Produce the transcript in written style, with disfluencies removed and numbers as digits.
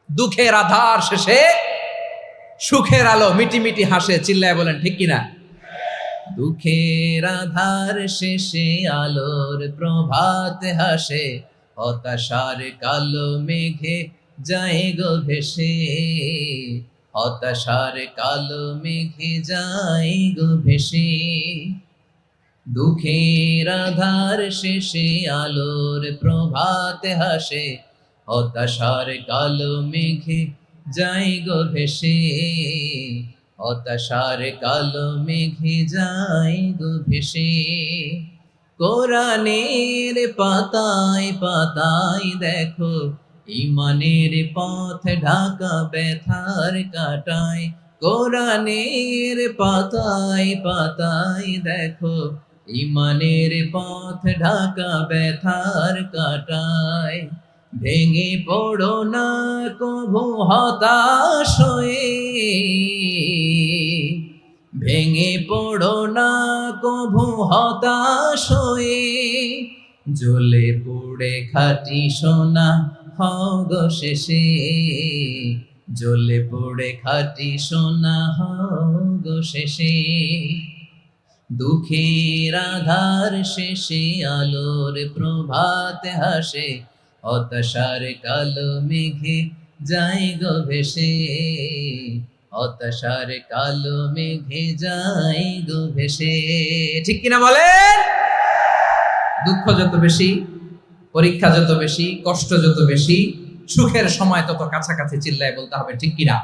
দুঃখের আধার শেষে সুখের আলো মিটি হাসে, চিল্লায় বলেন ঠিক কিনা? দুঃখের আধার শেষে আলোর প্রভাত হাসে, হতাশার কালো মেঘে যায় গো ভেসে, হতাশার কালো মেঘে যায় গো ভেসে। দুঃখের আধার শেষে আলোর প্রভাত হাসে, হতাশার কালো মেঘে যায় গো ভেসে, হতাশার কালো মেঘে যায় গো ভেসে। কোরআনের পাতায় পাতায় দেখো ইমানের পথ ঢাকা ব্যথার কাটায়। কোরআনের পাতায় পাতায় দেখো ইমানের পথ ঢাকা ব্যথার কাটায়। ভেঙে পড়ো না কভু হতাশ হয়ে, ভেঙে পড়ো না কভু হতাশ হয়ে, জ্বলে পুড়ে খাঁটি সোনা হও গো শেষে, জ্বলে পুড়ে খাঁটি সোনা হও গো শেষে। দুঃখের আধার শেষে আলোর প্রভাত হাসে, হতাশার কালো মেঘে যায় গো ভেসে, হতাশার কালো মেঘে যায় গো ভেসে। ঠিক কিনা বলেন? দুঃখ যত বেশি, পরীক্ষা যত বেশি, কষ্ট যত বেশি, সুখের সময় তত কাছাকাছি, চিল্লায় বলতে হবে ঠিক কিনা?